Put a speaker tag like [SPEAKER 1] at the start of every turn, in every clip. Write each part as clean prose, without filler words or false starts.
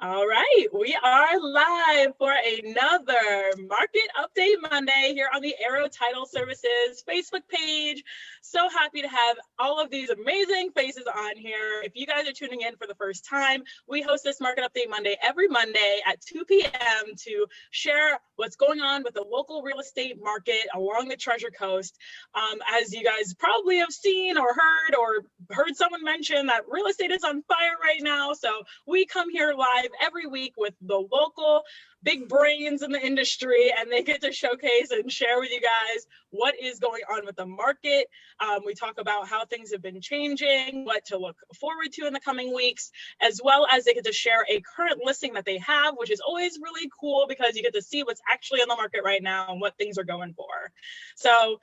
[SPEAKER 1] All right, we are live for another Market Update Monday here on the Aero Title Services Facebook page. So happy to have all of these amazing faces on here. If you guys are tuning in for the first time, we host this Market Update Monday every Monday at 2 p.m. to share what's going on with the local real estate market along the Treasure Coast. As you guys probably have seen or heard someone mention that real estate is on fire right now. So we come here live every week with the local big brains in the industry, and they get to showcase and share with you guys what is going on with the market. We talk about how things have been changing, what to look forward to in the coming weeks, as well as they get to share a current listing that they have, which is always really cool because you get to see what's actually on the market right now and what things are going for. So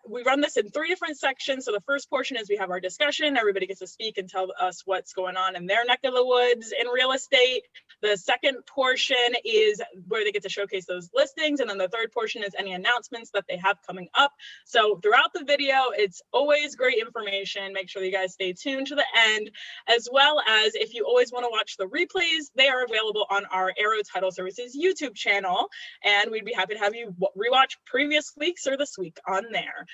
[SPEAKER 1] we run this in 3 different sections. So the first portion is we have our discussion. Everybody gets to speak and tell us what's going on in their neck of the woods in real estate. The second portion is where they get to showcase those listings. And then the third portion is any announcements that they have coming up. So throughout the video, it's always great information. Make sure that you guys stay tuned to the end, as well as if you always want to watch the replays, they are available on our Aero Title Services YouTube channel. And we'd be happy to have you rewatch previous weeks or this week on there.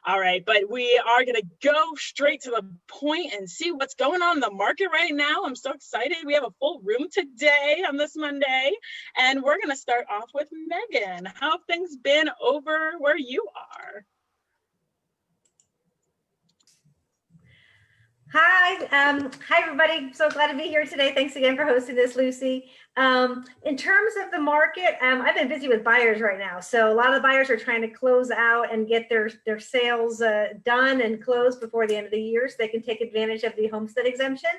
[SPEAKER 1] All right, but we are going to go straight to the point and see what's going on in the market right now. I'm so excited. We have a full room today on this Monday, and we're going to start off with Megan. How have things been over where you are?
[SPEAKER 2] Hi everybody. So glad to be here today. Thanks again for hosting this, Lucy. In terms of the market, I've been busy with buyers right now. So a lot of the buyers are trying to close out and get their sales done and closed before the end of the year so they can take advantage of the homestead exemption.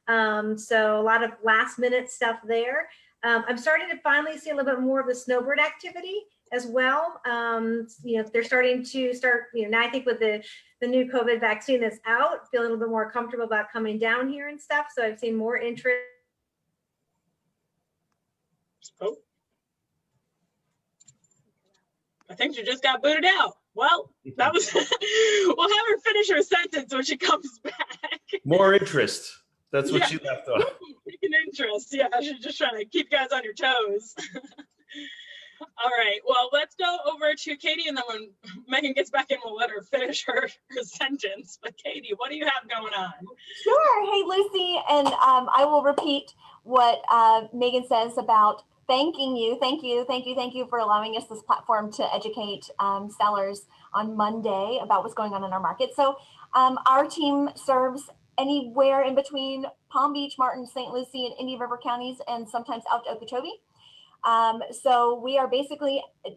[SPEAKER 2] So a lot of last minute stuff there. I'm starting to finally see a little bit more of the snowbird activity as well. They're starting to now I think with the new COVID vaccine that's out, feel a little bit more comfortable about coming down here and stuff. So I've seen more interest.
[SPEAKER 1] Oh, I think she just got booted out. Well, that was, we'll have her finish her sentence when she comes back.
[SPEAKER 3] More interest. That's what she left off.
[SPEAKER 1] Taking interest. Yeah, she's just trying to keep you guys on your toes. All right, well, let's go over to Katie, and then when Megan gets back in, we'll let her finish her sentence. But Katie, what do you have going on?
[SPEAKER 4] Sure. Hey, Lucy, and I will repeat what Megan says about thanking you. Thank you for allowing us this platform to educate sellers on Monday about what's going on in our market. So our team serves anywhere in between Palm Beach, Martin, St. Lucie, and Indian River counties, and sometimes out to Okeechobee. So we are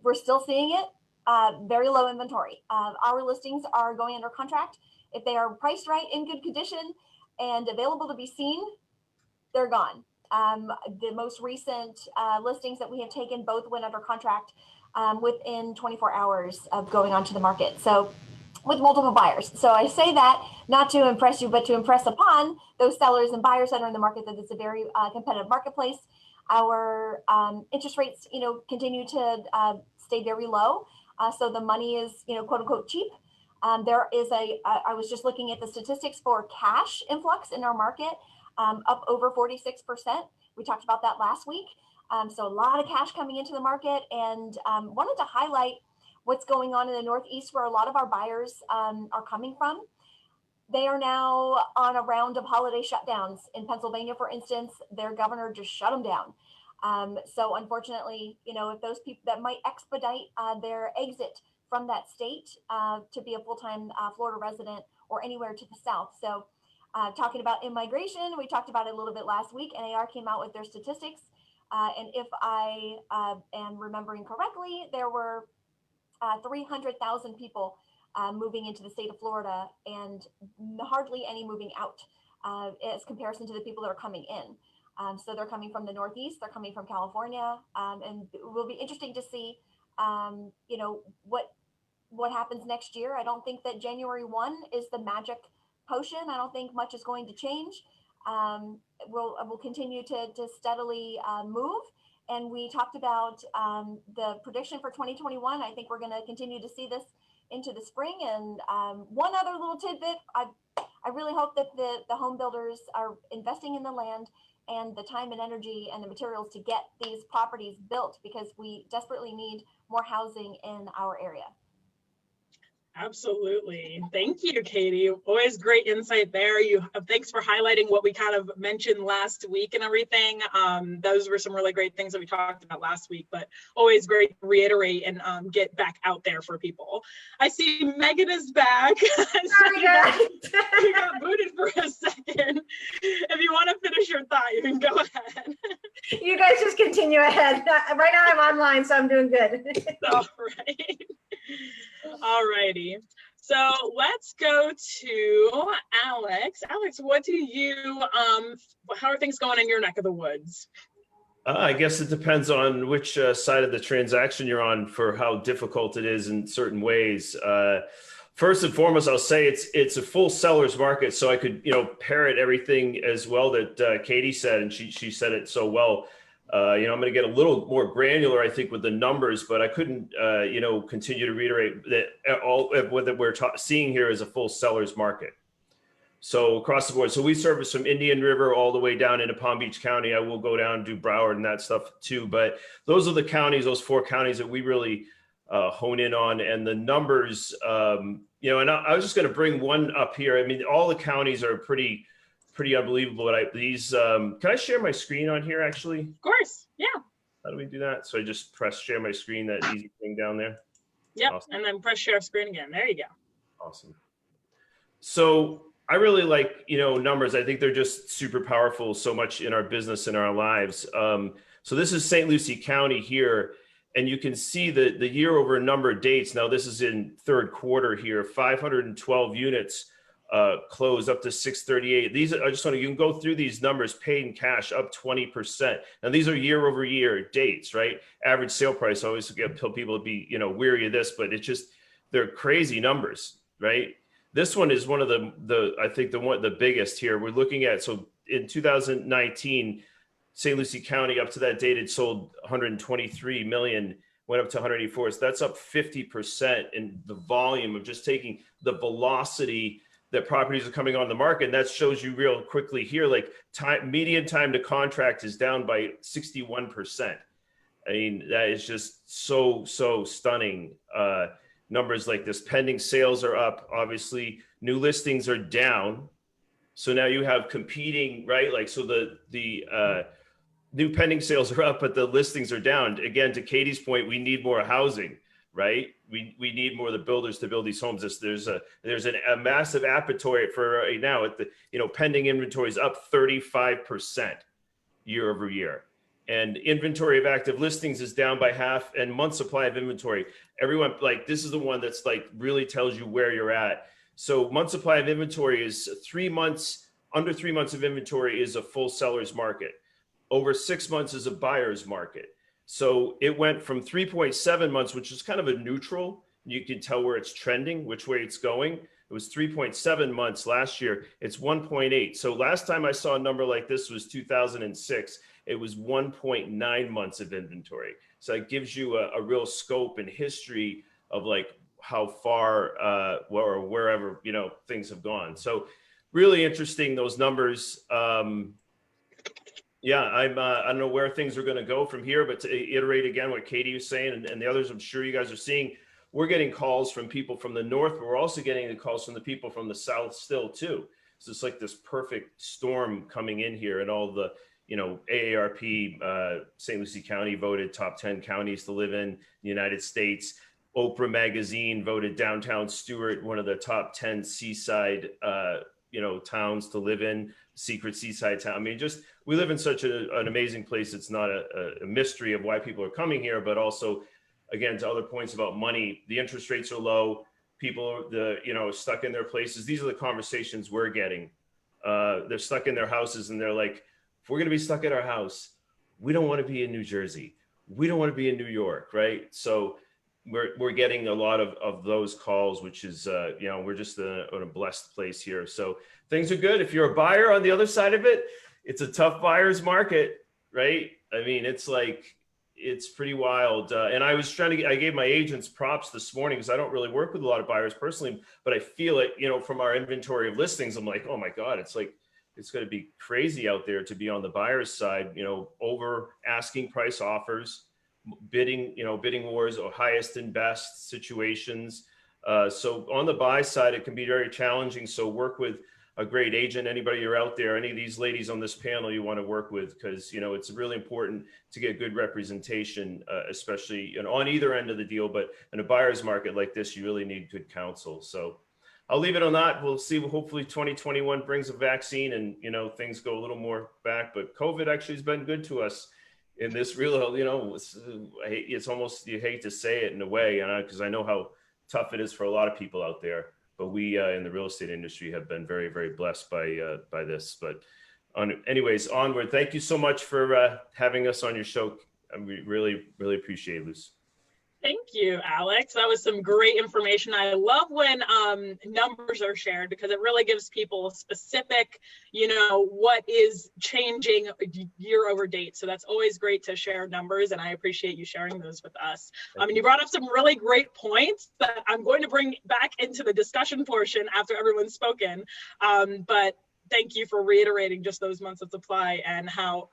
[SPEAKER 4] we're still seeing it, very low inventory. Our listings are going under contract. If they are priced right, in good condition, and available to be seen, they're gone. The most recent listings that we have taken both went under contract within 24 hours of going onto the market. So with multiple buyers. So I say that not to impress you, but to impress upon those sellers and buyers that are in the market that it's a very competitive marketplace. Our interest rates, continue to stay very low. So the money is, quote unquote, cheap. I was just looking at the statistics for cash influx in our market, up over 46%. We talked about that last week. So a lot of cash coming into the market, and wanted to highlight what's going on in the Northeast where a lot of our buyers are coming from. They are now on a round of holiday shutdowns. In Pennsylvania, for instance, their governor just shut them down. So unfortunately, if those people that might expedite their exit from that state to be a full-time Florida resident or anywhere to the south. So talking about immigration, we talked about it a little bit last week. NAR came out with their statistics. And if I am remembering correctly, there were 300,000 people moving into the state of Florida, and hardly any moving out as comparison to the people that are coming in. So they're coming from the Northeast, they're coming from California, and it will be interesting to see, what happens next year. I don't think that January 1 is the magic potion. I don't think much is going to change. We'll continue to steadily move. And we talked about the prediction for 2021. I think we're going to continue to see this into the spring. And one other little tidbit, I really hope that the home builders are investing in the land and the time and energy and the materials to get these properties built, because we desperately need more housing in our area.
[SPEAKER 1] Absolutely. Thank you, Katie. Always great insight there. Thanks for highlighting what we kind of mentioned last week and everything. Those were some really great things that we talked about last week, but always great to reiterate and get back out there for people. I see Megan is back.
[SPEAKER 2] Sorry, guys.
[SPEAKER 1] You got booted for a second. If you want to finish your thought, you can go ahead.
[SPEAKER 2] You guys just continue ahead. Right now I'm online, so I'm doing good.
[SPEAKER 1] All right. All righty. So let's go to Alex. Alex, what do you, how are things going in your neck of the woods?
[SPEAKER 3] I guess it depends on which side of the transaction you're on for how difficult it is in certain ways. First and foremost, I'll say it's a full seller's market. So I could, parrot everything as well that Katie said, and she said it so well. I'm going to get a little more granular, I think, with the numbers, but I couldn't, continue to reiterate that all what we're seeing here is a full seller's market. So across the board, so we service from Indian River all the way down into Palm Beach County. I will go down and do Broward and that stuff too, but those are the counties, those 4 counties that we really hone in on, and the numbers. And I was just going to bring one up here. I mean, all the counties are pretty unbelievable. But can I share my screen on here actually?
[SPEAKER 1] Of course, yeah.
[SPEAKER 3] How do we do that? So I just press share my screen, that easy thing down there.
[SPEAKER 1] Yep,
[SPEAKER 3] Awesome.
[SPEAKER 1] and then press share screen again. There you go.
[SPEAKER 3] Awesome. So I really like, numbers. I think they're just super powerful so much in our business and our lives. So this is St. Lucie County here, and you can see the year over number of dates. Now this is in third quarter here, 512 units closed up to 638. These I just want to, you can go through these numbers. Paid in cash up 20%. Now these are year over year dates, right? Average sale price. I always tell people to be weary of this, but it's just, they're crazy numbers, right? This one is one of I think the biggest here. We're looking at, so in 2019, St. Lucie County up to that date had sold 123 million, went up to 184. So that's up 50% in the volume of just taking the velocity that properties are coming on the market. And that shows you real quickly here, like median time to contract is down by 61%. I mean, that is just so stunning. Numbers like this. Pending sales are up. Obviously, new listings are down. So now you have competing, right? Like, so the new pending sales are up, but the listings are down. Again, to Katie's point, we need more housing, right? We need more of the builders to build these homes. There's a massive appetite for right now. At the pending inventory is up 35% year over year. And inventory of active listings is down by half, and month supply of inventory. Everyone, like, this is the one that's like really tells you where you're at. So month supply of inventory is 3 months, under 3 months of inventory is a full seller's market. Over 6 months is a buyer's market. So it went from 3.7 months, which is kind of a neutral. You can tell where it's trending, which way it's going. It was 3.7 months last year. It's 1.8. So last time I saw a number like this was 2006. It was 1.9 months of inventory. So it gives you a real scope and history of like how far or wherever, things have gone. So really interesting, those numbers. I don't know where things are going to go from here, but to iterate again what Katie was saying and the others, I'm sure you guys are seeing, we're getting calls from people from the north, but we're also getting the calls from the people from the south still too. So it's like this perfect storm coming in here, and all the, AARP, St. Lucie County voted top 10 counties to live in the United States. Oprah magazine voted downtown Stewart one of the top 10 seaside, towns to live in, secret seaside town. I mean, just, we live in such an amazing place. It's not a mystery of why people are coming here, but also, again, to other points about money, the interest rates are low. People are stuck in their places. These are the conversations we're getting. They're stuck in their houses, and they're like, if we're going to be stuck in our house, we don't want to be in New Jersey. We don't want to be in New York, right? So we're getting a lot of those calls, which is, we're just in a blessed place here. So things are good. If you're a buyer on the other side of it, it's a tough buyer's market, right? I mean, it's like, it's pretty wild. And I was trying to I gave my agents props this morning because I don't really work with a lot of buyers personally, but I feel it, you know, from our inventory of listings. I'm like, oh my God, it's like, it's going to be crazy out there to be on the buyer's side, you know, over asking price offers, bidding, you know, bidding wars or highest and best situations. So on the buy side, it can be very challenging. So work with a great agent, anybody you're out there, any of these ladies on this panel you want to work with, because, you know, it's really important to get good representation, especially, you know, on either end of the deal. But in a buyer's market like this, you really need good counsel. So I'll leave it on that. We'll see. Hopefully 2021 brings a vaccine and, you know, things go a little more back, but COVID actually has been good to us in this real, you know, it's almost, you hate to say it in a way, because I know how tough it is for a lot of people out there. But we in the real estate industry have been very, very blessed by this. But anyways, onward. Thank you so much for having us on your show. We really, really appreciate it, Luce.
[SPEAKER 1] Thank you, Alex. That was some great information. I love when numbers are shared because it really gives people specific, you know, what is changing year over date. So that's always great to share numbers, and I appreciate you sharing those with us. And you brought up some really great points that I'm going to bring back into the discussion portion after everyone's spoken. But thank you for reiterating just those months of supply and how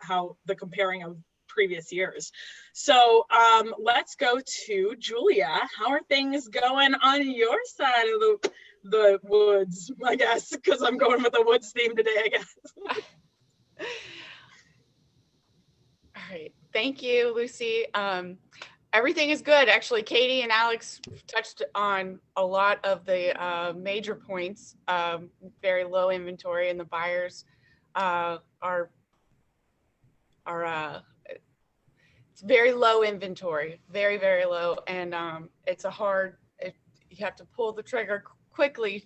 [SPEAKER 1] the comparing of previous years. So let's go to Julia. How are things going on your side of the woods, I guess, because I'm going with a woods theme today, I guess.
[SPEAKER 5] All right. Thank you, Lucy. Everything is good. Actually, Katie and Alex touched on a lot of the major points. Very low inventory, and the buyers are it's very low inventory, very, very low. And it's you have to pull the trigger quickly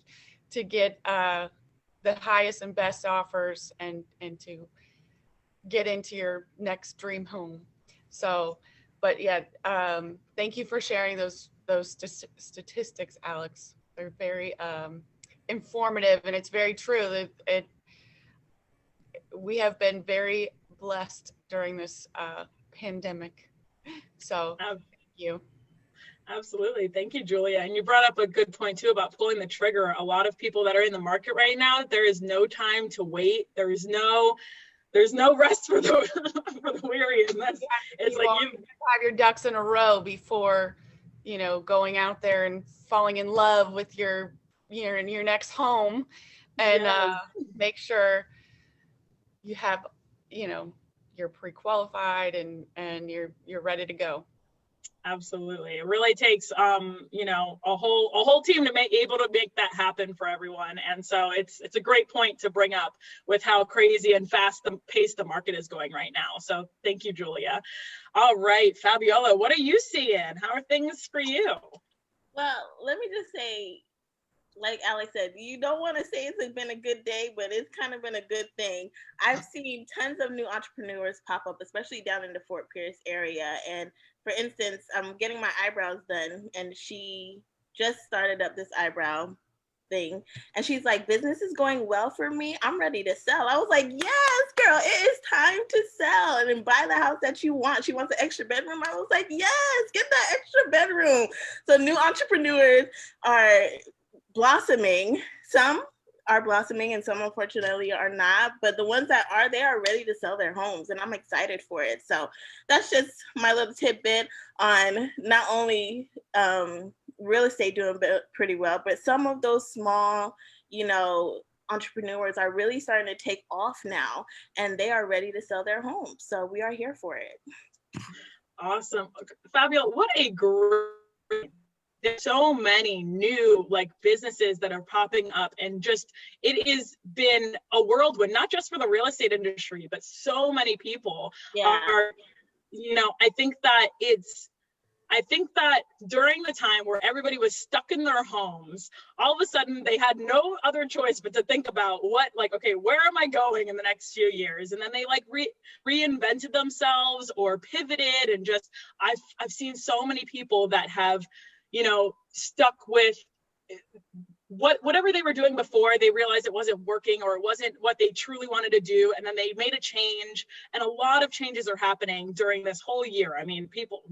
[SPEAKER 5] to get the highest and best offers and to get into your next dream home. So, but yeah, thank you for sharing those statistics, Alex. They're very informative, and it's very true that we have been very blessed during this pandemic. So thank you.
[SPEAKER 1] Absolutely. Thank you, Julia. And you brought up a good point too about pulling the trigger. A lot of people that are in the market right now, there is no time to wait. There's no rest for the for the weary. And it's like you
[SPEAKER 5] have your ducks in a row before, you know, going out there and falling in love with your next home, and make sure you have, you know, you're pre-qualified and you're ready to go.
[SPEAKER 1] Absolutely. It really takes you know, a whole team to be able to make that happen for everyone. And so it's a great point to bring up with how crazy and fast the pace the market is going right now. So thank you, Julia. All right, Fabiola, what are you seeing? How are things for you?
[SPEAKER 6] Well, let me just say, like Alex said, you don't want to say it's been a good day, but it's kind of been a good thing. I've seen tons of new entrepreneurs pop up, especially down in the Fort Pierce area. And for instance, I'm getting my eyebrows done, and she just started up this eyebrow thing. And she's like, business is going well for me. I'm ready to sell. I was like, yes, girl, it is time to sell and then buy the house that you want. She wants an extra bedroom. I was like, yes, get that extra bedroom. So new entrepreneurs are blossoming. Some are blossoming and some unfortunately are not, but the ones that are, they are ready to sell their homes, and I'm excited for it. So that's just my little tidbit on not only real estate doing pretty well, but some of those small, you know, entrepreneurs are really starting to take off now, and they are ready to sell their homes. So we are here for it.
[SPEAKER 1] Awesome. Fabiola, what a great, there's so many new like businesses that are popping up, and just it has been a whirlwind, not just for the real estate industry, but so many people are, you know, I think that during the time where everybody was stuck in their homes, all of a sudden they had no other choice but to think about okay, where am I going in the next few years? And then they like reinvented themselves or pivoted, and just I've seen so many people that have, you know, stuck with whatever they were doing before, they realized it wasn't working or it wasn't what they truly wanted to do. And then they made a change, and a lot of changes are happening during this whole year. I mean, people,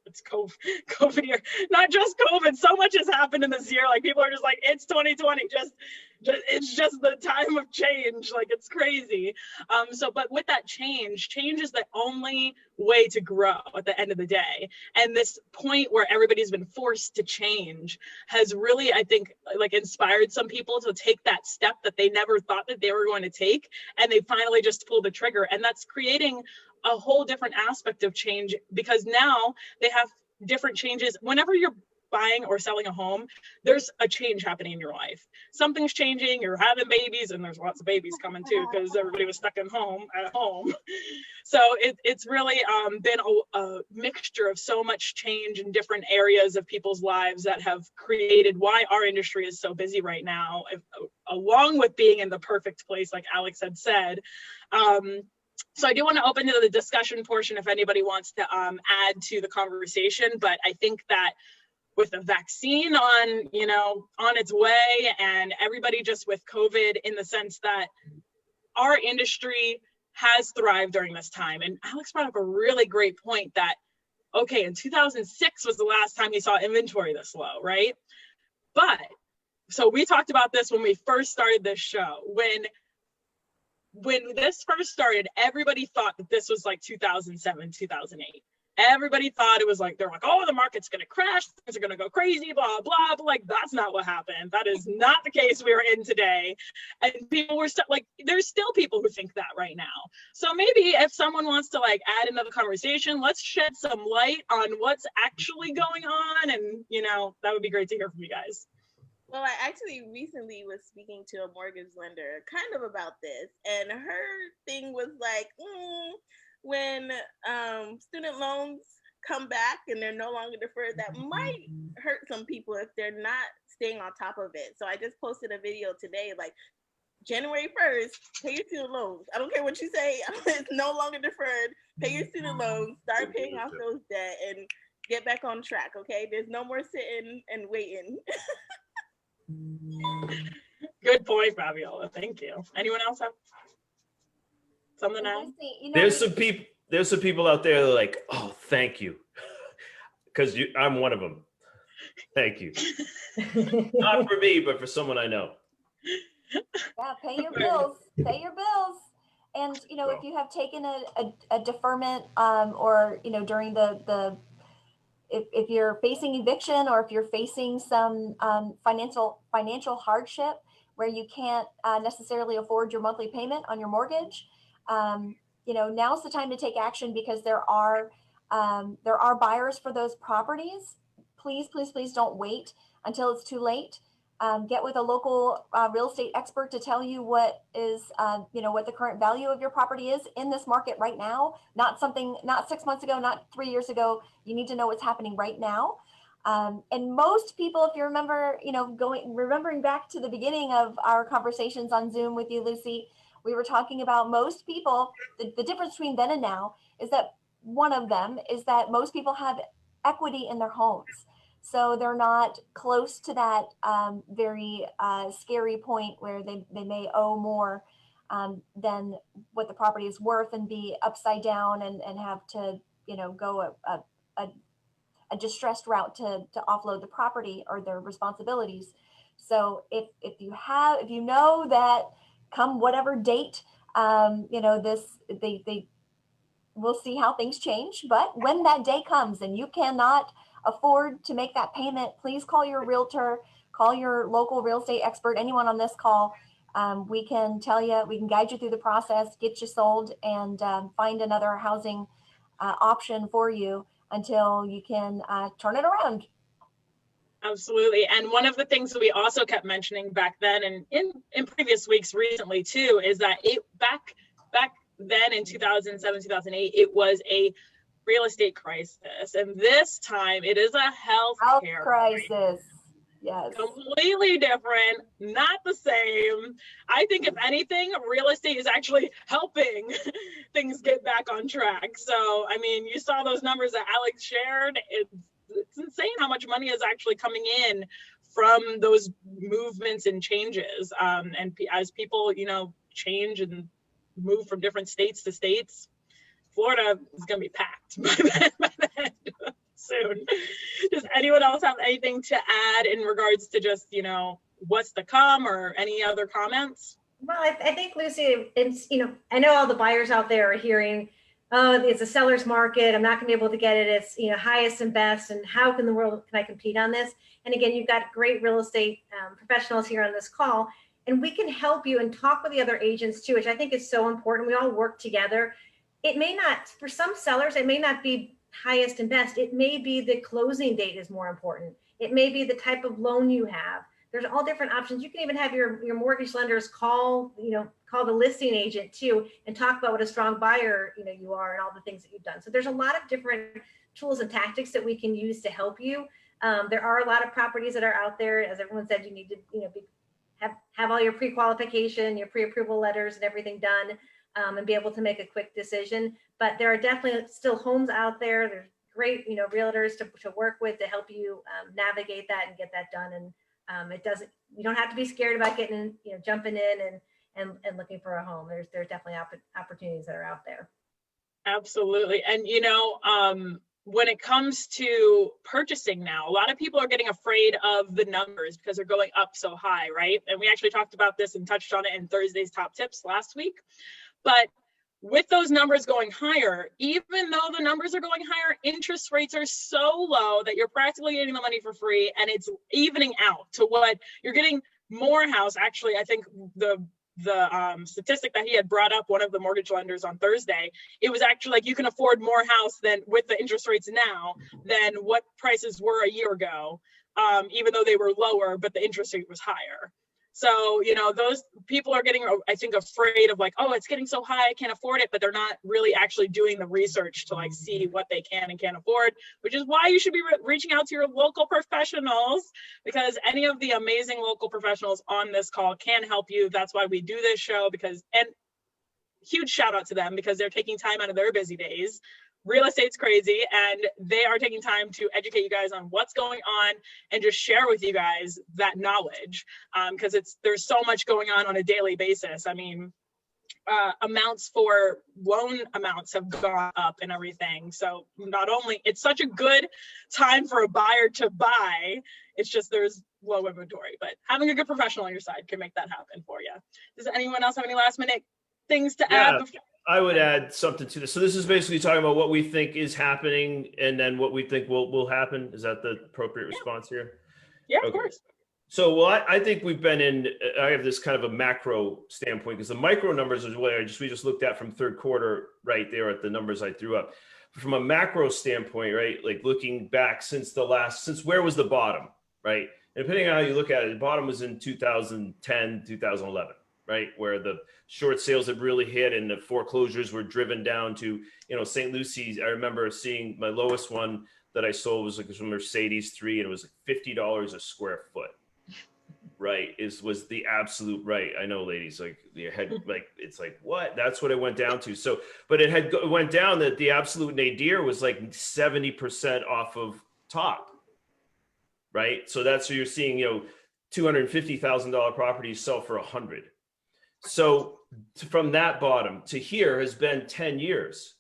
[SPEAKER 1] it's COVID year, not just COVID. So much has happened in this year. Like, people are just like, it's 2020, just it's just the time of change. Like, it's crazy. But with that change is the only way to grow at the end of the day. And this point where everybody's been forced to change has really, I think, like, inspired some people to take that step that they never thought that they were going to take, and they finally just pulled the trigger. And that's creating a whole different aspect of change, because now they have different changes. Whenever you're buying or selling a home, there's a change happening in your life. Something's changing, you're having babies, and there's lots of babies coming too, because everybody was stuck at home. So it's really been a mixture of so much change in different areas of people's lives that have created why our industry is so busy right now, along with being in the perfect place, like Alex had said. So I do want to open to the discussion portion if anybody wants to add to the conversation, but I think that with the vaccine on its way, and everybody just with COVID, in the sense that our industry has thrived during this time. And Alex brought up a really great point that, okay, in 2006 was the last time we saw inventory this low, right? But, so we talked about this when we first started this show. When this first started, everybody thought that this was like 2007, 2008. Everybody thought it was like, they're like, oh, the market's going to crash, things are going to go crazy, blah, blah, but like, that's not what happened. That is not the case we're in today. And people were like, there's still people who think that right now. So maybe if someone wants to like add another conversation, let's shed some light on what's actually going on. And, that would be great to hear from you guys.
[SPEAKER 6] Well, I actually recently was speaking to a mortgage lender kind of about this, and her thing was like, when student loans come back and they're no longer deferred, that might hurt some people if they're not staying on top of it. So I just posted a video today, like, January 1st, pay your student loans. I don't care what you say, it's no longer deferred. Pay your student loans, start paying off those debt, and get back on track, okay? There's no more sitting and waiting.
[SPEAKER 1] Good point, Fabiola. Thank you. Anyone else have something else?
[SPEAKER 3] There's some people out there that are like, oh, thank you, because I'm one of them. Thank you. Not for me, but for someone I know.
[SPEAKER 4] Yeah, pay your bills. Pay your bills. And if you have taken a deferment, or during the if you're facing eviction, or if you're facing some financial hardship where you can't necessarily afford your monthly payment on your mortgage, now's the time to take action, because there are buyers for those properties. Please, please, please don't wait until it's too late. Get with a local real estate expert to tell you what is, what the current value of your property is in this market right now. Not 6 months ago, not 3 years ago. You need to know what's happening right now. And most people, if you remember, remembering back to the beginning of our conversations on Zoom with you, Lucie, we were talking about most people, the difference between then and now is that one of them is that most people have equity in their homes. So they're not close to that very scary point where they may owe more than what the property is worth, and be upside down and have to, go a distressed route to offload the property or their responsibilities. So if you know that come whatever date, we'll see how things change. But when that day comes and you cannot afford to make that payment, please call your realtor, call your local real estate expert, anyone on this call. We can tell you, we can guide you through the process, get you sold, and find another housing option for you until you can turn it around.
[SPEAKER 1] Absolutely. And one of the things that we also kept mentioning back then, and in previous weeks recently too, is that back then in 2007, 2008, it was a real estate crisis. And this time it is a health
[SPEAKER 4] crisis. Yes.
[SPEAKER 1] Completely different, not the same. I think if anything, real estate is actually helping things get back on track. So, I mean, you saw those numbers that Alex shared. It's insane how much money is actually coming in from those movements and changes. As people, change and move from different states to states, Florida is going to be packed by then soon. Does anyone else have anything to add in regards to just, what's to come, or any other comments?
[SPEAKER 2] Well, I think, Lucy, it's, I know all the buyers out there are hearing, oh, it's a seller's market, I'm not gonna be able to get it, it's, highest and best, and how in the world can I compete on this? And again, you've got great real estate professionals here on this call, and we can help you and talk with the other agents too, which I think is so important. We all work together. It may not, for some sellers, it may not be highest and best. It may be the closing date is more important. It may be the type of loan you have. There's all different options. You can even have your mortgage lenders call the listing agent too, and talk about what a strong buyer, you are, and all the things that you've done. So there's a lot of different tools and tactics that we can use to help you. There are a lot of properties that are out there. As everyone said, you need to, have all your pre-qualification, your pre-approval letters and everything done, and be able to make a quick decision. But there are definitely still homes out there. There's great, realtors to work with to help you navigate that and get that done. And you don't have to be scared about getting, jumping in and looking for a home. There's definitely opportunities that are out there.
[SPEAKER 1] Absolutely. And, when it comes to purchasing now, a lot of people are getting afraid of the numbers because they're going up so high, right? And we actually talked about this and touched on it in Thursday's top tips last week. But with those numbers going higher, even though the numbers are going higher, interest rates are so low that you're practically getting the money for free, and it's evening out to what you're getting more house. Actually, I think the statistic that he had brought up, one of the mortgage lenders on Thursday, it was actually like you can afford more house than with the interest rates now than what prices were a year ago, even though they were lower, but the interest rate was higher. So, those people are getting, I think, afraid of like, oh, it's getting so high, I can't afford it, but they're not really actually doing the research to like see what they can and can't afford, which is why you should be reaching out to your local professionals, because any of the amazing local professionals on this call can help you. That's why we do this show, and huge shout out to them because they're taking time out of their busy days. Real estate's crazy, and they are taking time to educate you guys on what's going on and just share with you guys that knowledge, because there's so much going on a daily basis. I mean, amounts for loan amounts have gone up and everything. So not only it's such a good time for a buyer to buy, it's just there's low inventory, but having a good professional on your side can make that happen for you. Does anyone else have any last minute things to add?
[SPEAKER 3] I would add something to this. So this is basically talking about what we think is happening and then what we think will happen. Is that the appropriate response here?
[SPEAKER 1] Yeah,
[SPEAKER 3] okay.
[SPEAKER 1] Of course.
[SPEAKER 3] So, I think we've been I have this kind of a macro standpoint because the micro numbers is what we just looked at from third quarter right there at the numbers I threw up. From a macro standpoint, right? Like looking back since where was the bottom, right? And depending on how you look at it, the bottom was in 2010, 2011. Right, where the short sales had really hit and the foreclosures were driven down to, St. Lucie's. I remember seeing my lowest one that I sold was like a Mercedes 3, and it was like $50 a square foot. Right, was the absolute right. I know, ladies, like your head, like it's like what? That's what it went down to. So, but it went down that the absolute nadir was like 70% off of top. Right, so that's what you're seeing. $250,000 properties sell for $100,000. So from that bottom to here has been 10 years.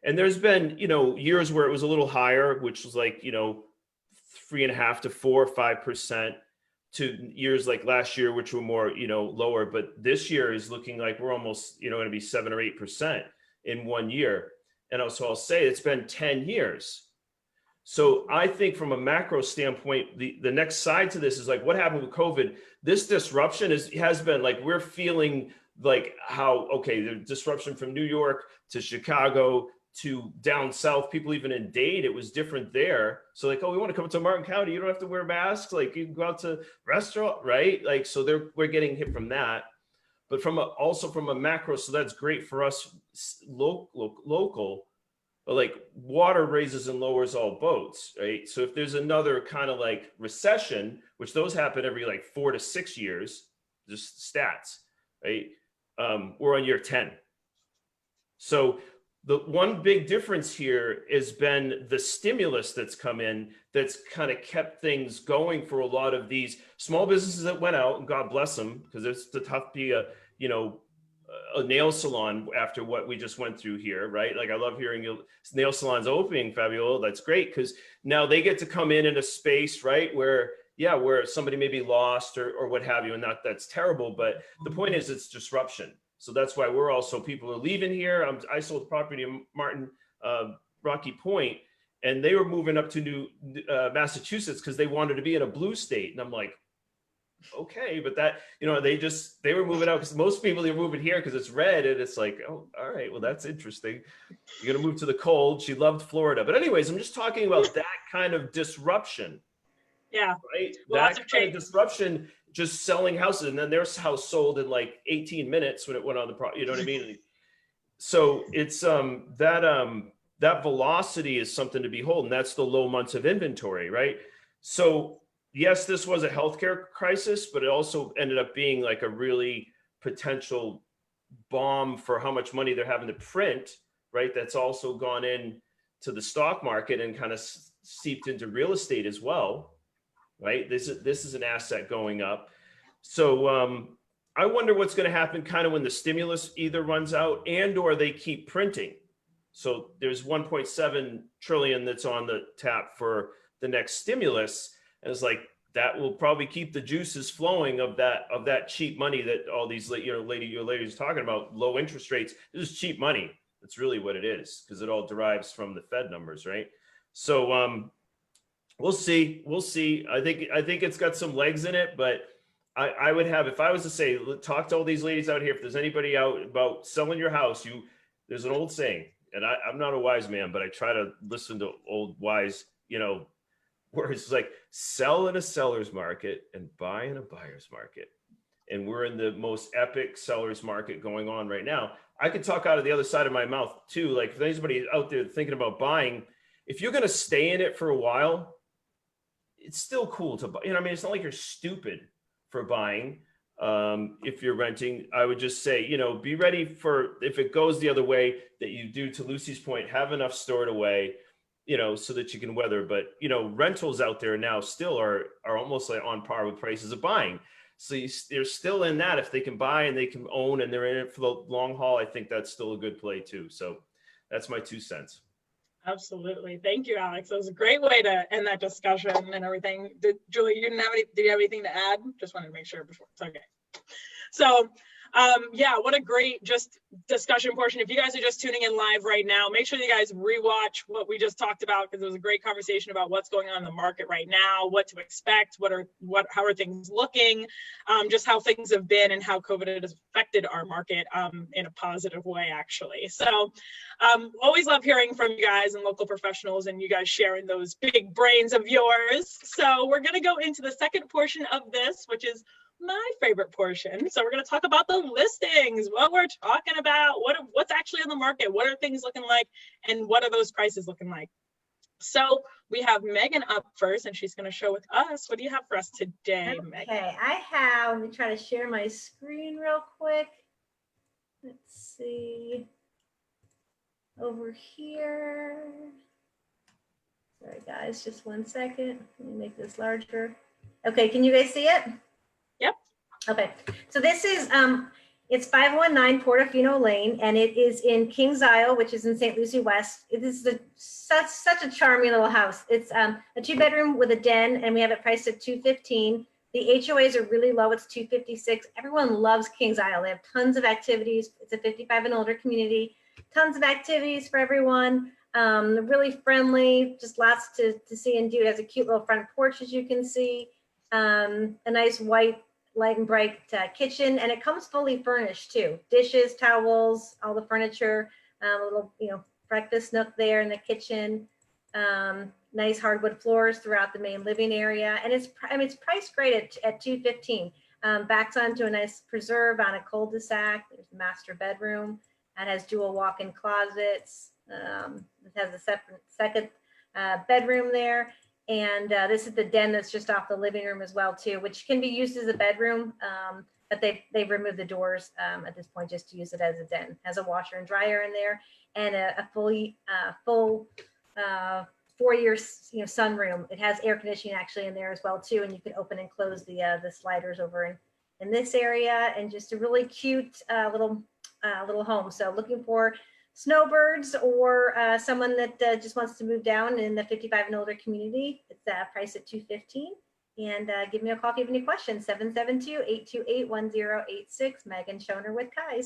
[SPEAKER 3] And there's been, years where it was a little higher, which was like, 3.5 to 4 or 5%, to years like last year, which were more, lower. But this year is looking like we're almost, going to be 7 or 8% in 1 year. And also I'll say it's been 10 years. So I think from a macro standpoint, the next side to this is like what happened with COVID. This disruption has been like, we're feeling like the disruption from New York to Chicago to down south, people even in Dade, it was different there. So like, oh, we want to come to Martin County, you don't have to wear masks. Like you can go out to restaurant, right? Like, so we're getting hit from that. But also from a macro, so that's great for us local. But like water raises and lowers all boats, right? So if there's another kind of like recession, which those happen every like 4 to 6 years, just stats, right? We're on year 10. So the one big difference here has been the stimulus that's come in that's kind of kept things going for a lot of these small businesses that went out, and God bless them, because it's tough to be a, you know, a nail salon after what we just went through here, right? Like I love hearing your nail salons opening, Fabiola. That's great, because now they get to come in a space, right, where, yeah, where somebody may be lost or what have you, and that's terrible. But the point is, it's disruption. So that's why we're also, people are leaving here. I sold property in Martin, Rocky Point, and they were moving up to Massachusetts because they wanted to be in a blue state. And I'm like, okay, but that, you know, they were moving out because most people are moving here because it's red, and it's like, oh, all right, well, that's interesting. You're gonna move to the cold. She loved Florida. But anyways, I'm just talking about that kind of disruption.
[SPEAKER 1] Yeah.
[SPEAKER 3] Right.
[SPEAKER 1] Lots
[SPEAKER 3] That
[SPEAKER 1] of
[SPEAKER 3] kind
[SPEAKER 1] change.
[SPEAKER 3] of disruption, just selling houses, and then their house sold in like 18 minutes when it went on the you know what I mean? So it's that velocity is something to behold, and that's the low months of inventory, right? So yes, this was a healthcare crisis, but it also ended up being like a really potential bomb for how much money they're having to print, right? That's also gone in to the stock market and kind of seeped into real estate as well, right? This is an asset going up. So I wonder what's going to happen kind of when the stimulus either runs out and or they keep printing. So there's 1.7 trillion that's on the tap for the next stimulus. And it's like, that will probably keep the juices flowing of that cheap money that all these, you know, your lady's talking about, low interest rates. This is cheap money. That's really what it is, because it all derives from the Fed numbers, right? So we'll see. I think it's got some legs in it, but I would have, if I was to say, talk to all these ladies out here, if there's anybody out about selling your house, there's an old saying, and I'm not a wise man, but I try to listen to old wise, you know, words. It's like, sell in a seller's market and buy in a buyer's market. And we're in the most epic seller's market going on right now. I could talk out of the other side of my mouth too. Like, if anybody out there thinking about buying, if you're going to stay in it for a while, it's still cool to buy. You know, I mean, it's not like you're stupid for buying. If you're renting, I would just say, you know, be ready for, if it goes the other way, that you do, to Lucie's point, have enough stored away, you know, so that you can weather. But, you know, rentals out there now still are almost like on par with prices of buying. So they're still in that. If they can buy and they can own and they're in it for the long haul, I think that's still a good play too. So that's my 2 cents.
[SPEAKER 1] Absolutely. Thank you, Alex. That was a great way to end that discussion and everything. Julie, did you have anything to add? Just wanted to make sure before. It's okay. So yeah, what a great just discussion portion. If you guys are just tuning in live right now, make sure you guys rewatch what we just talked about, because it was a great conversation about what's going on in the market right now, what to expect, how are things looking, just how things have been and how COVID has affected our market in a positive way, actually. So always love hearing from you guys and local professionals, and you guys sharing those big brains of yours. So we're going to go into the second portion of this, which is my favorite portion. So we're going to talk about the listings, what we're talking about, what's actually on the market, what are things looking like, and what are those prices looking like. So we have Megan up first, and she's going to show with us. What do you have for us today, Megan?
[SPEAKER 2] Okay, let me try to share my screen real quick. Let's see. Over here. Sorry guys, just 1 second. Let me make this larger. Okay, can you guys see it?
[SPEAKER 1] Yep.
[SPEAKER 2] Okay, so this is it's 519 Portofino Lane, and it is in Kings Isle, which is in St. Lucie West. It is such a charming little house. It's a 2-bedroom with a den, and we have it priced at $215,000. The HOAs are really low. It's $256,000. Everyone loves Kings Isle. They have tons of activities. It's a 55 and older community. Tons of activities for everyone. Really friendly. Just lots to see and do. It has a cute little front porch, as you can see. A nice white, light and bright kitchen, and it comes fully furnished too. Dishes, towels, all the furniture, a little, breakfast nook there in the kitchen. Nice hardwood floors throughout the main living area, and it's priced great at $215,000. Backs onto a nice preserve on a cul-de-sac. There's the master bedroom. It has dual walk-in closets. It has a second bedroom there. And this is the den that's just off the living room as well too, which can be used as a bedroom. but they've removed the doors at this point just to use it as a den. Has a washer and dryer in there, and a full 4-year sunroom. It has air conditioning actually in there as well too, and you can open and close the sliders over in this area, and just a really cute little home. So looking for snowbirds or someone that just wants to move down in the 55 and older community. It's priced at $215. And give me a call if you have any questions. 772-828-1086. Megan Schoner with Haigh.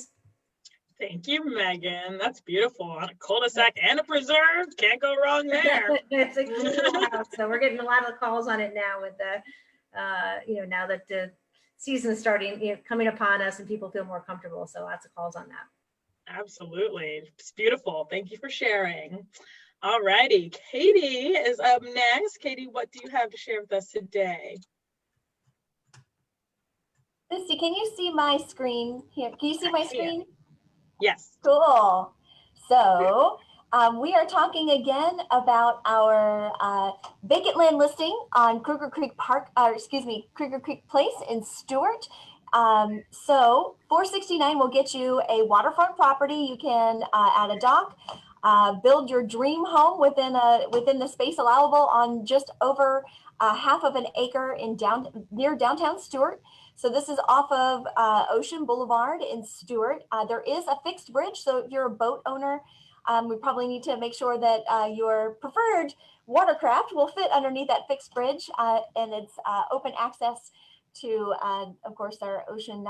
[SPEAKER 1] Thank you, Megan. That's beautiful. On a cul-de-sac and a preserve. Can't go wrong there.
[SPEAKER 2] It's a cool house. So we're getting a lot of calls on it now with the, now that the season's starting, coming upon us and people feel more comfortable. So lots of calls on that.
[SPEAKER 1] Absolutely. It's beautiful. Thank you for sharing. All righty. Katie is up next. Katie, what do you have to share with us today?
[SPEAKER 4] Lucy, can you see my screen here? Can you see my screen?
[SPEAKER 1] Yes.
[SPEAKER 4] Cool. So we are talking again about our vacant land listing on Kruger Creek Kruger Creek Place in Stuart. So 469 will get you a waterfront property. You can add a dock, build your dream home within the space allowable on just over half of an acre near downtown Stuart. So this is off of Ocean Boulevard in Stuart. There is a fixed bridge, so if you're a boat owner, we probably need to make sure that your preferred watercraft will fit underneath that fixed bridge, and it's open access to, of course, our ocean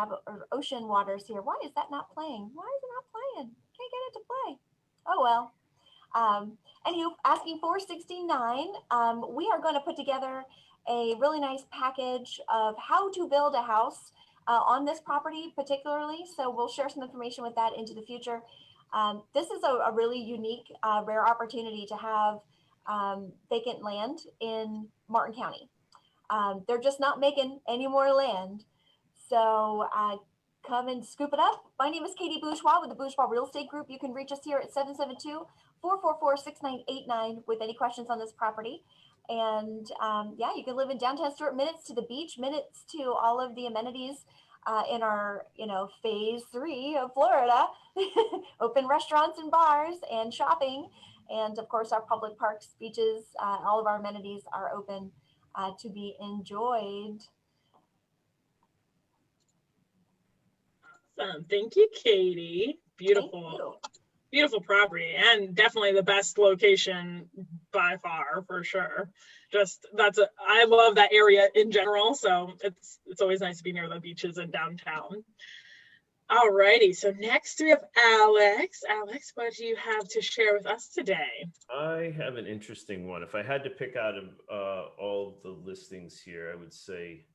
[SPEAKER 4] waters here. Why is that not playing? Why is it not playing? Can't get it to play. Oh well. Anywho, asking 469, we are going to put together a really nice package of how to build a house on this property particularly. So we'll share some information with that into the future. This is a really unique, rare opportunity to have vacant land in Martin County. They're just not making any more land. So come and scoop it up. My name is Katie Bourgeois with the Bourgeois Real Estate Group. You can reach us here at 772-444-6989 with any questions on this property. And yeah, you can live in downtown Stuart, minutes to the beach, minutes to all of the amenities in our, phase 3 of Florida, open restaurants and bars and shopping. And of course, our public parks, beaches, all of our amenities are open to be enjoyed.
[SPEAKER 1] Awesome. Thank you, Katie. Beautiful. Beautiful property, and definitely the best location by far, for sure. I love that area in general, so it's always nice to be near the beaches and downtown. All righty, so next we have Alex. Alex, what do you have to share with us today?
[SPEAKER 3] I have an interesting one. If I had to pick out of all the listings here, I would say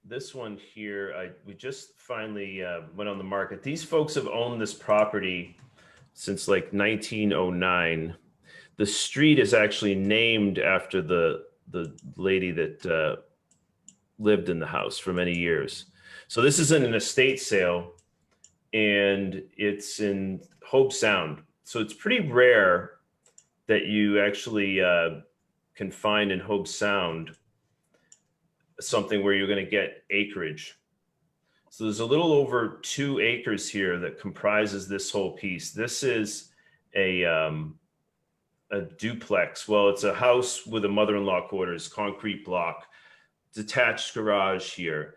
[SPEAKER 3] this one here, we just finally went on the market. These folks have owned this property since like 1909. The street is actually named after the lady that lived in the house for many years. So this isn't an estate sale, and it's in Hobe Sound. So it's pretty rare that you actually can find in Hobe Sound something where you're going to get acreage. So there's a little over 2 acres here that comprises this whole piece. This is a duplex. Well, it's a house with a mother-in-law quarters, concrete block, detached garage here.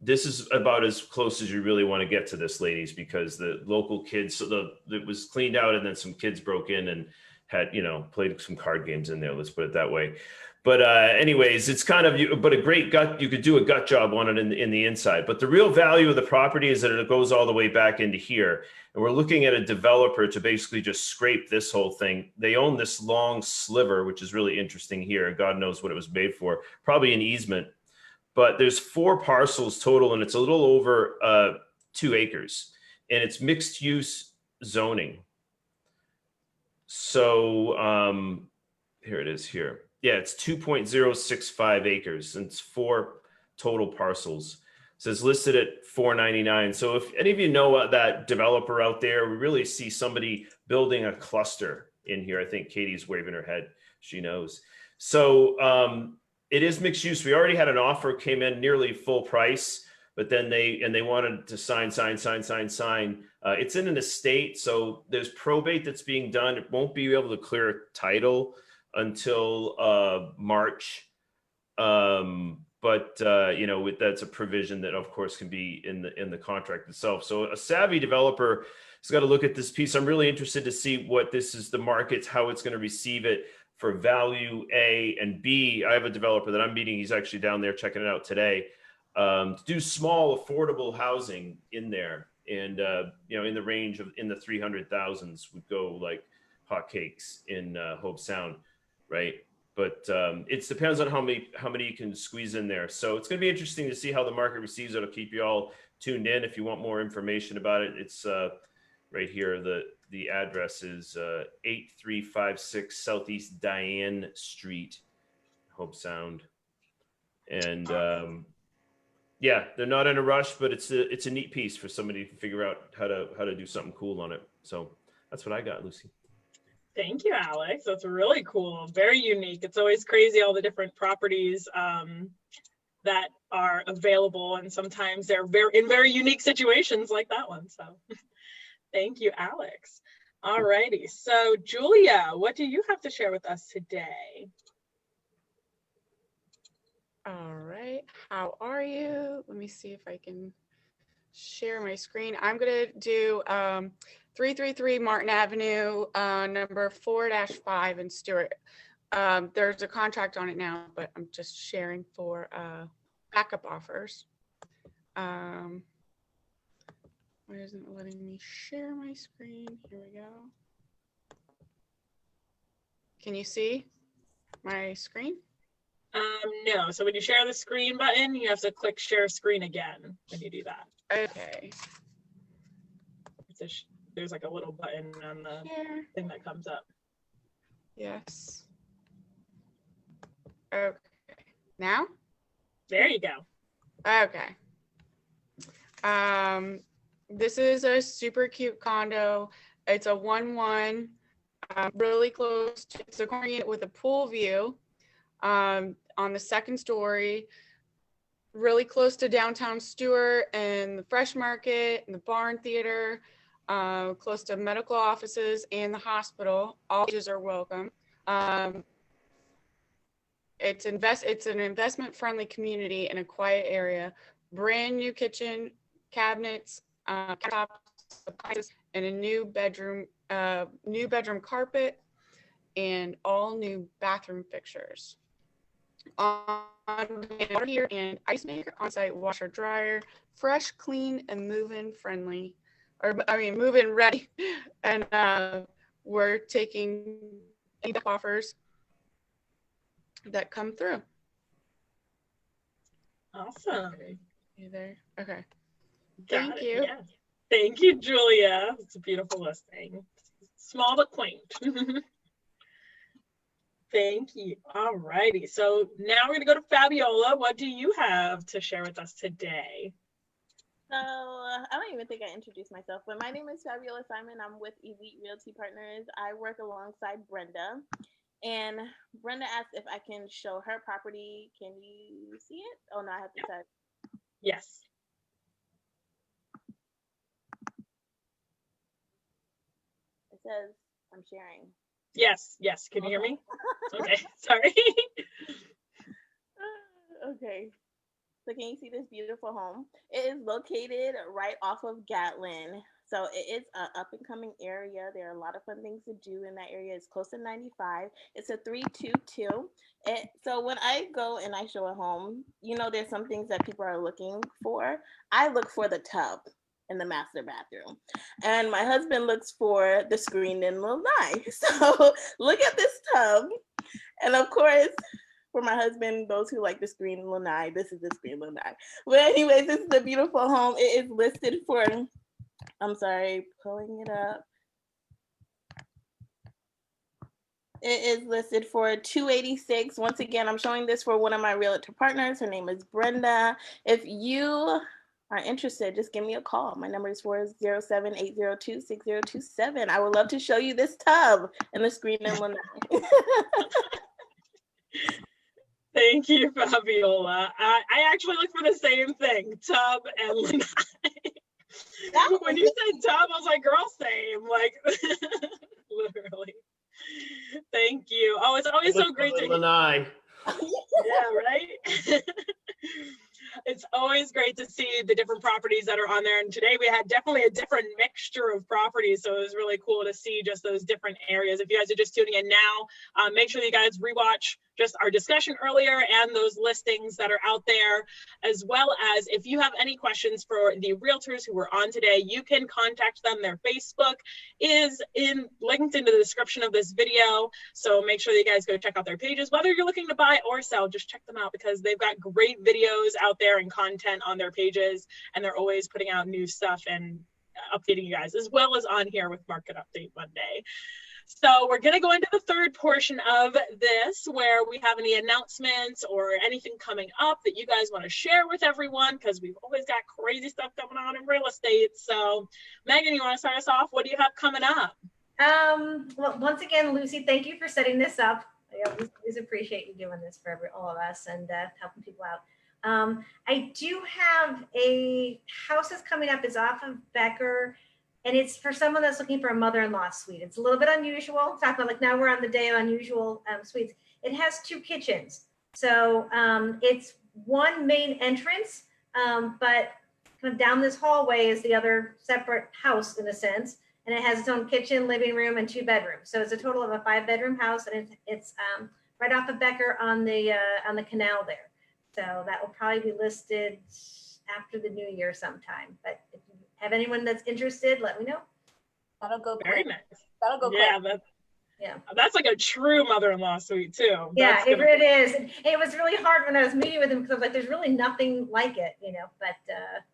[SPEAKER 3] This is about as close as you really want to get to this, ladies, because the local kids, it was cleaned out and then some kids broke in and had, played some card games in there. Let's put it that way. But anyways, it's kind of, but a great gut, you could do a gut job on it in the inside. But the real value of the property is that it goes all the way back into here. And we're looking at a developer to basically just scrape this whole thing. They own this long sliver, which is really interesting here. God knows what it was made for, probably an easement. But there's 4 parcels total, and it's a little over 2 acres. And it's mixed use zoning. So here it is here. Yeah, it's 2.065 acres, and it's 4 total parcels. So it's listed at $499. So if any of you know that developer out there, we really see somebody building a cluster in here. I think Katie's waving her head. She knows. So it is mixed use. We already had an offer, came in nearly full price but then they wanted to sign. It's in an estate, so there's probate that's being done. It won't be able to clear title until March. That's a provision that of course can be in the contract itself. So a savvy developer has got to look at this piece. I'm really interested to see what this is, the markets, how it's going to receive it for value A, and B, I have a developer that I'm meeting. He's actually down there checking it out today, to do small affordable housing in there. And, in the range of, in the 300,000s would go like hotcakes in Hope Sound, right? But it depends on how many you can squeeze in there. So it's going to be interesting to see how the market receives it. I'll keep you all tuned in. If you want more information about it, it's right here. The address is 8356 Southeast Diane Street, Hope Sound. And they're not in a rush, but it's a neat piece for somebody to figure out how to do something cool on it. So that's what I got, Lucy.
[SPEAKER 1] Thank you, Alex. That's really cool. Very unique. It's always crazy, all the different properties that are available. And sometimes they're in very unique situations like that one. So thank you, Alex. All righty. So Julia, what do you have to share with us today?
[SPEAKER 5] All right. How are you? Let me see if I can share my screen. I'm going to do 333 Martin Avenue, number 4-5 in Stewart. There's a contract on it now, but I'm just sharing for backup offers. Why isn't it letting me share my screen? Here we go. Can you see my screen?
[SPEAKER 1] No. So when you share the screen button, you have to click share screen again when you do that.
[SPEAKER 5] Okay.
[SPEAKER 1] There's like a little button on the thing that comes up.
[SPEAKER 5] Yes. Okay. Now?
[SPEAKER 1] There you go.
[SPEAKER 5] Okay. This is a super cute condo. It's a 1-1, really close. It's a corner unit with a pool view on the second story, really close to downtown Stewart and the Fresh Market and the Barn Theater. Close to medical offices and the hospital. All ages are welcome. It's an investment-friendly community in a quiet area. Brand new kitchen, cabinets, countertops, and a new bedroom carpet, and all new bathroom fixtures. On water heater and ice maker, on-site washer dryer, fresh, clean, and move-in friendly. Move-in ready, and we're taking any offers that come through.
[SPEAKER 1] Awesome.
[SPEAKER 5] Okay. You there? Okay.
[SPEAKER 1] Got
[SPEAKER 5] Thank
[SPEAKER 1] it.
[SPEAKER 5] you.
[SPEAKER 1] Yeah. Thank you, Julia. It's a beautiful listing. Small but quaint. Thank you. All righty. So now we're going to go to Fabiola. What do you have to share with us today?
[SPEAKER 6] So I don't even think I introduced myself, but my name is Fabiola Simon. I'm with Elite Realty Partners. I work alongside Brenda, and Brenda asked if I can show her property. Can you see it? Oh no, I have to type.
[SPEAKER 1] Yes.
[SPEAKER 6] It says I'm sharing.
[SPEAKER 1] Yes. Can you hear me? Okay. Sorry.
[SPEAKER 6] Okay. So can you see this beautiful home? It is located right off of Gatlin. So it is an up and coming area. There are a lot of fun things to do in that area. It's close to 95. It's a 322. So when I go and I show a home, there's some things that people are looking for. I look for the tub in the master bathroom. And my husband looks for the screened-in lanai. So look at this tub. And of course, for my husband, those who like the screen lanai, this is the screen lanai. But anyways, this is a beautiful home. It is listed for, I'm sorry, pulling it up. It is listed for $286. Once again, I'm showing this for one of my realtor partners. Her name is Brenda. If you are interested, just give me a call. My number is 407-802-6027. I would love to show you this tub and the screen in lanai.
[SPEAKER 1] Thank you, Fabiola. I actually look for the same thing, tub and lanai. When you said tub, I was like, girl, same. Like, literally. Thank you. Oh, it's always so great to
[SPEAKER 3] lanai.
[SPEAKER 1] Yeah, right? It's always great to see the different properties that are on there. And today we had definitely a different mixture of properties. So it was really cool to see just those different areas. If you guys are just tuning in now, make sure that you guys rewatch just our discussion earlier and those listings that are out there, as well as if you have any questions for the realtors who were on today, you can contact them. Their Facebook is linked in the description of this video. So make sure that you guys go check out their pages, whether you're looking to buy or sell, just check them out because they've got great videos out there and content on their pages, and they're always putting out new stuff and updating you guys, as well as on here with Market Update Monday. So we're going to go into the third portion of this where we have any announcements or anything coming up that you guys want to share with everyone, because we've always got crazy stuff going on in real estate. So Megan, you want to start us off? What do you have coming up?
[SPEAKER 2] Well, once again, Lucy, thank you for setting this up. I always appreciate you doing this for all of us and helping people out. I do have a house that's coming up. It's off of Becker, and it's for someone that's looking for a mother-in-law suite. It's a little bit unusual. Talk about like now we're on the day of unusual suites. It has 2 kitchens. So it's one main entrance, but kind of down this hallway is the other separate house in a sense. And it has its own kitchen, living room, and 2 bedrooms. So it's a total of a 5-bedroom house, and it's right off of Becker on the canal there. So that will probably be listed after the new year sometime. But if you have anyone that's interested, let me know.
[SPEAKER 4] That'll go quick.
[SPEAKER 1] Very nice.
[SPEAKER 4] That'll go quick.
[SPEAKER 2] Yeah.
[SPEAKER 1] That's like a true mother-in-law suite too.
[SPEAKER 2] Yeah, it is. It was really hard when I was meeting with him because I was like, there's really nothing like it, but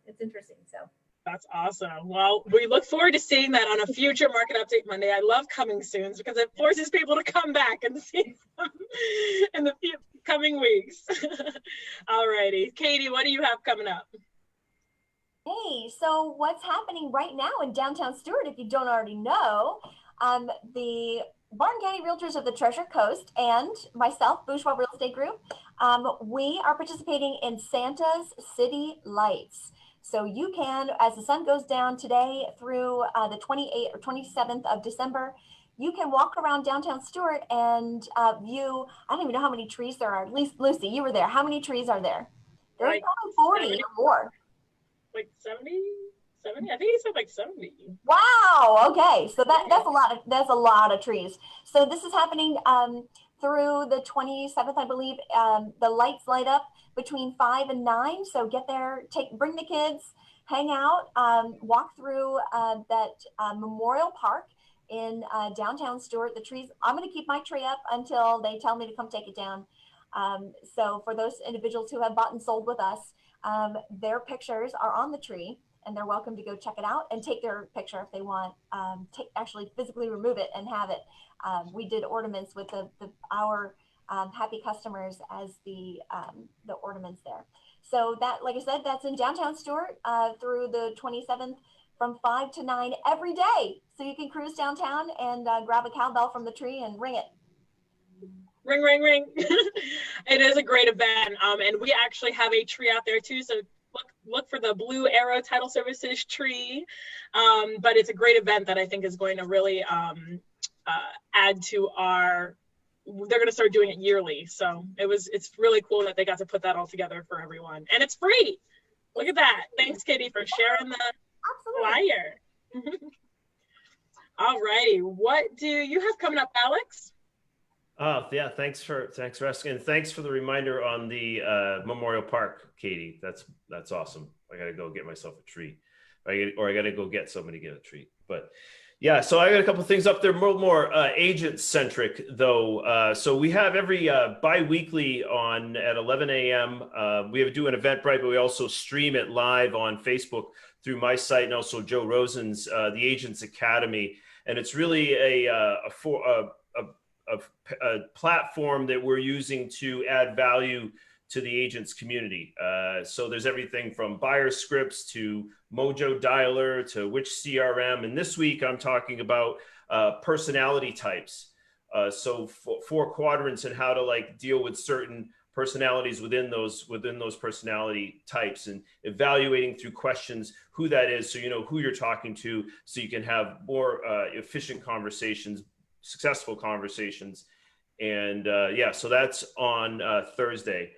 [SPEAKER 2] it's interesting. So.
[SPEAKER 1] That's awesome. Well, we look forward to seeing that on a future Market Update Monday. I love coming soon because it forces people to come back and see them in the coming weeks. All righty. Katie, what do you have coming up?
[SPEAKER 4] Hey, so what's happening right now in downtown Stuart, if you don't already know, the Barton County Realtors of the Treasure Coast and myself, Bourgeois Real Estate Group, we are participating in Santa's City Lights. So you can, as the sun goes down today through the 28th or 27th of December, you can walk around downtown Stuart and view, I don't even know how many trees there are. At least, Lucy, you were there. How many trees are there? There's
[SPEAKER 1] Like
[SPEAKER 4] probably 40
[SPEAKER 1] 70,
[SPEAKER 4] or more.
[SPEAKER 1] Like 70? 70? I think he said like 70.
[SPEAKER 4] Wow. Okay. So that's a lot of trees. So this is happening through the 27th, I believe. The lights light up between 5 and 9. So get there, bring the kids, hang out, walk through that Memorial Park in downtown Stuart. The trees, I'm going to keep my tree up until they tell me to come take it down. So for those individuals who have bought and sold with us, their pictures are on the tree and they're welcome to go check it out and take their picture if they want, actually physically remove it and have it. We did ornaments with our happy customers as the ornaments there. So that, like I said, that's in downtown Stuart through the 27th from 5 to 9 every day. So you can cruise downtown and grab a cowbell from the tree and ring it.
[SPEAKER 1] Ring, ring, ring. It is a great event. And we actually have a tree out there too. So look for the Blue Arrow Title Services tree. But it's a great event that I think is going to really add to they're going to start doing it yearly. So it's really cool that they got to put that all together for everyone. And it's free. Look at that. Thanks, Katie, for sharing the flyer. All righty. What do you have coming up, Alex?
[SPEAKER 3] Oh yeah, thanks for asking. And thanks for the reminder on the Memorial Park, Katie. That's awesome. I gotta go get myself a treat, or I gotta go get somebody to get a treat. But yeah, so I got a couple of things up there, more agent centric though. So we have every bi-weekly at 11 a.m. We do an Eventbrite, but we also stream it live on Facebook through my site and also Joe Rosen's The Agents Academy, and it's really a platform that we're using to add value to the agents community. So there's everything from buyer scripts to Mojo Dialer to which CRM. And this week I'm talking about personality types. So 4 quadrants and how to deal with certain personalities within those personality types, and evaluating through questions who that is, so you know who you're talking to, so you can have more efficient conversations, successful conversations. And yeah, so that's on Thursday.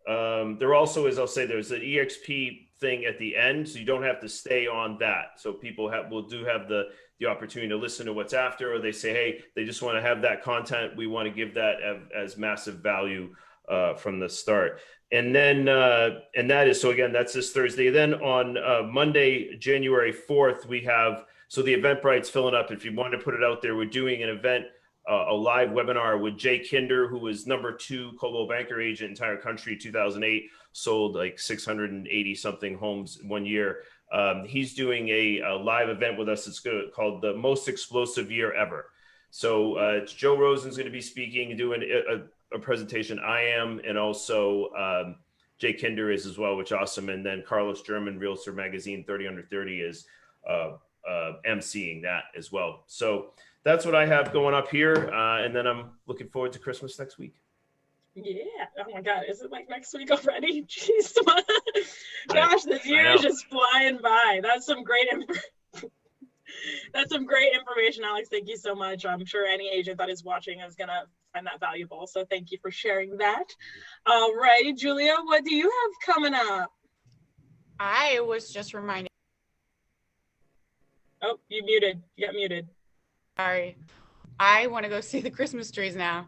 [SPEAKER 3] There also is, I'll say, there's an EXP thing at the end, so you don't have to stay on that. So people will have the opportunity to listen to what's after, or they say, hey, they just want to have that content. We want to give that as massive value from the start. And then, and that is, so again, that's this Thursday. Then on Monday, January 4th, we have, so the Eventbrite's filling up. If you want to put it out there, we're doing an event, a live webinar with Jay Kinder, who was #2 Coldwell Banker agent entire country, 2008, sold like 680 something homes in 1 year. He's doing a live event with us. It's called The Most Explosive Year Ever. So it's Joe Rosen's going to be speaking and doing a presentation. I am, and also Jay Kinder is as well, which is awesome. And then Carlos German, Realtor Magazine 30 Under 30 is emceeing that as well. So that's what I have going up here. And then I'm looking forward to Christmas next week.
[SPEAKER 1] Yeah. Oh my God. Is it like next week already? Jeez. Gosh, this year is just flying by. That's some great That's some great information, Alex. Thank you so much. I'm sure any agent that is watching is going to find that valuable. So thank you for sharing that. All righty, Julia, what do you have coming up?
[SPEAKER 5] I was just reminded.
[SPEAKER 1] Oh, you muted. You got muted.
[SPEAKER 5] Sorry. I want to go see the Christmas trees now.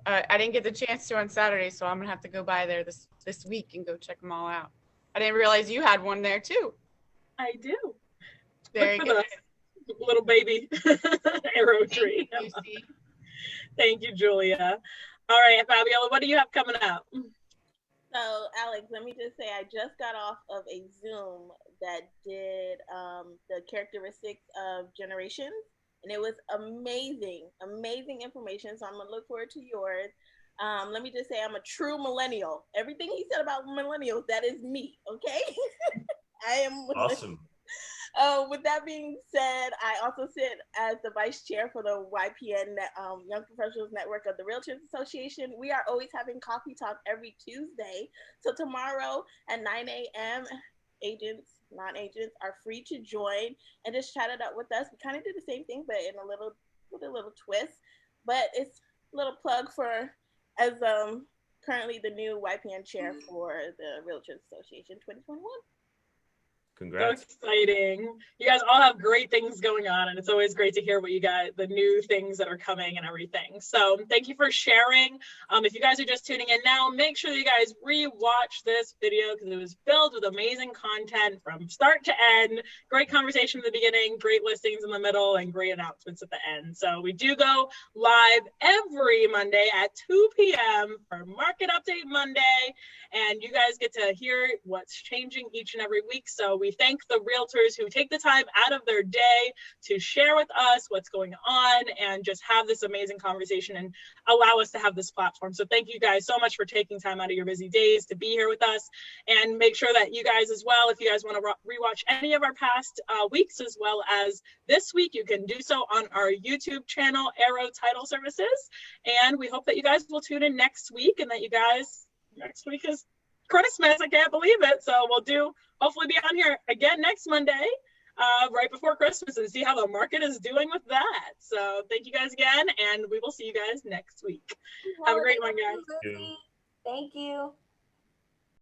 [SPEAKER 5] I didn't get the chance to on Saturday, so I'm going to have to go by there this week and go check them all out. I didn't realize you had one there too.
[SPEAKER 1] I do.
[SPEAKER 5] There you go.
[SPEAKER 1] Little baby arrow tree.
[SPEAKER 5] Thank you, Lucy.
[SPEAKER 1] Thank you, Julia. All right, Fabiola, what do you have coming up?
[SPEAKER 6] So, Alex, let me just say I just got off of a Zoom that did the characteristics of generations, and it was amazing, amazing information. So I'm going to look forward to yours. Let me just say I'm a true millennial. Everything he said about millennials, that is me, okay? I am
[SPEAKER 3] Awesome.
[SPEAKER 6] With that being said, I also sit as the vice chair for the YPN Young Professionals Network of the Realtors Association. We are always having coffee talk every Tuesday. So tomorrow at 9 a.m., agents, non-agents are free to join and just chat it up with us. We kind of do the same thing, but with a little twist. But it's a little plug for as currently the new YPN chair for the Realtors Association 2021.
[SPEAKER 3] Congrats.
[SPEAKER 1] So exciting. You guys all have great things going on, and it's always great to hear what you got, the new things that are coming and everything. So thank you for sharing. If you guys are just tuning in now, make sure that you guys re-watch this video because it was filled with amazing content from start to end. Great conversation in the beginning, great listings in the middle, and great announcements at the end. So we do go live every Monday at 2 p.m. for Market Update Monday, and you guys get to hear what's changing each and every week. So we thank the realtors who take the time out of their day to share with us what's going on and just have this amazing conversation and allow us to have this platform. So thank you guys so much for taking time out of your busy days to be here with us, and make sure that you guys as well, if you guys want to rewatch any of our past weeks as well as this week, you can do so on our YouTube channel, Arrow Title Services. And we hope that you guys will tune in next week, and that you guys, next week is Christmas. I can't believe it. So we'll hopefully be on here again next Monday, right before Christmas, and see how the market is doing with that. So thank you guys again, and we will see you guys next week. Have a great one, guys.
[SPEAKER 4] Thank you.